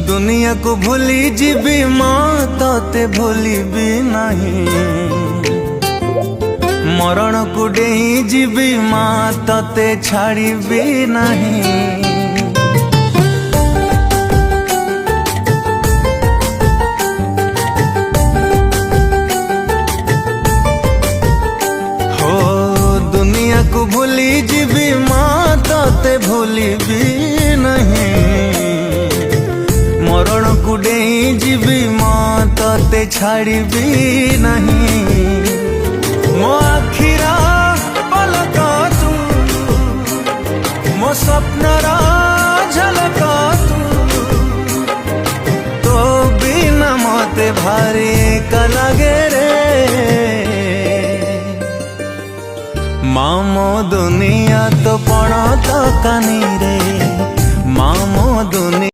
दुनिया को भूली जीवी माँ तोते भूली भी नहीं। मरण को डेई जीवी माँ तोते छाड़ी भी नहीं। हो दुनिया को भूली जीवी माँ तोते भूली भी नहीं। मरण को डेई जीवी माँ तोते छाड़ी भी नहीं। मो आखिरा पलक तू, मो स्वप्नर झलक तू, तो बिना मते भारी एका लागे रे। माँ मो दुनिया तो पण तो कानी रे। माँ मो दुनिया